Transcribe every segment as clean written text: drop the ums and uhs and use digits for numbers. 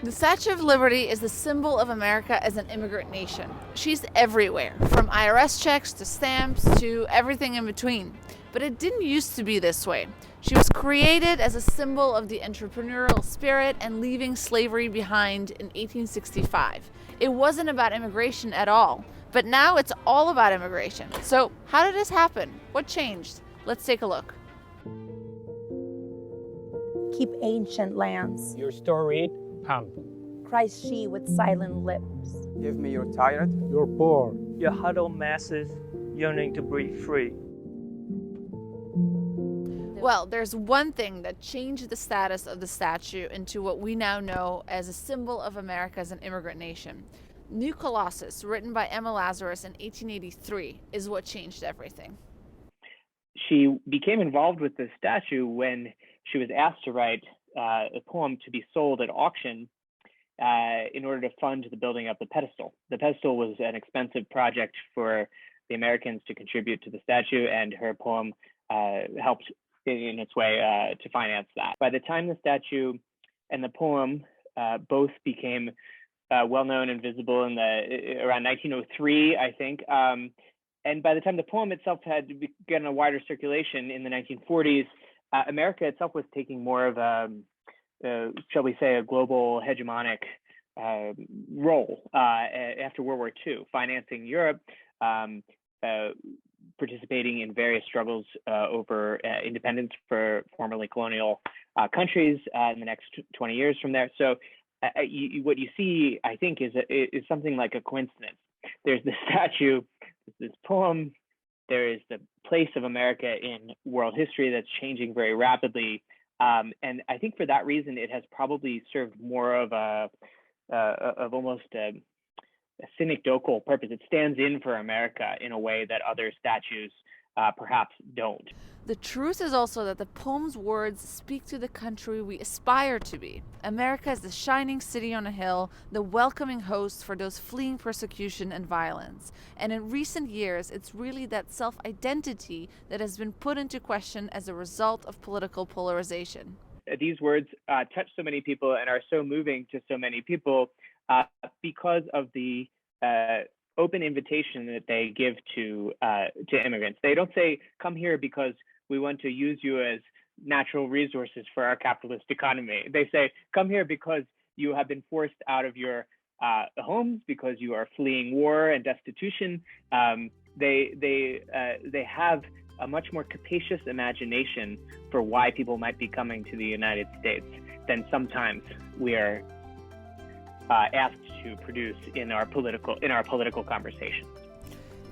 The Statue of Liberty is the symbol of America as an immigrant nation. She's everywhere, from IRS checks to stamps to everything in between. But it didn't used to be this way. She was created as a symbol of the entrepreneurial spirit and leaving slavery behind in 1865. It wasn't about immigration at all, but now it's all about immigration. So, how did this happen? What changed? Let's take a look. Keep ancient lands. Your storied pump. Cries she with silent lips. Give me your tired, Your poor. Your huddled masses yearning to breathe free. Well, there's one thing that changed the status of the statue into what we now know as a symbol of America as an immigrant nation. New Colossus, written by Emma Lazarus in 1883, is what changed everything. She became involved with the statue when she was asked to write a poem to be sold at auction in order to fund the building of the pedestal. The pedestal was an expensive project for the Americans to contribute to the statue, and her poem helped in its way to finance that. By the time the statue and the poem both became well-known and visible in around 1903, I think, and by the time the poem itself had begun a wider circulation in the 1940s, America itself was taking more of shall we say, a global hegemonic role after World War II, financing Europe, participating in various struggles over independence for formerly colonial countries in the next 20 years from there. So what you see, I think, is something like a coincidence. There's this statue, this poem, there is the place of America in world history that's changing very rapidly. And I think for that reason, it has probably served more of almost a synecdochal purpose. It stands in for America in a way that other statues perhaps don't. The truth is also that the poem's words speak to the country we aspire to be. America is the shining city on a hill, the welcoming host for those fleeing persecution and violence. And in recent years, it's really that self-identity that has been put into question as a result of political polarization. These words touch so many people and are so moving to so many people because of the open invitation that they give to immigrants. They don't say, come here because we want to use you as natural resources for our capitalist economy. They say, come here because you have been forced out of your homes, because you are fleeing war and destitution. They have a much more capacious imagination for why people might be coming to the United States than sometimes we are asked to produce in our political conversations.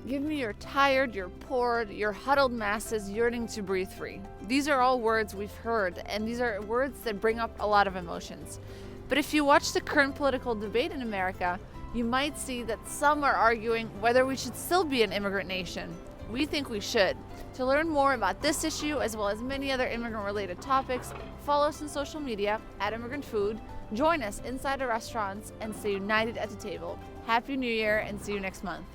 Give me your tired, your poor, your huddled masses yearning to breathe free. These are all words we've heard, and these are words that bring up a lot of emotions. But if you watch the current political debate in America, you might see that some are arguing whether we should still be an immigrant nation. We think we should. To learn more about this issue, as well as many other immigrant-related topics, follow us on social media @ImmigrantFood, join us inside the restaurants, and stay united at the table. Happy New Year, and see you next month.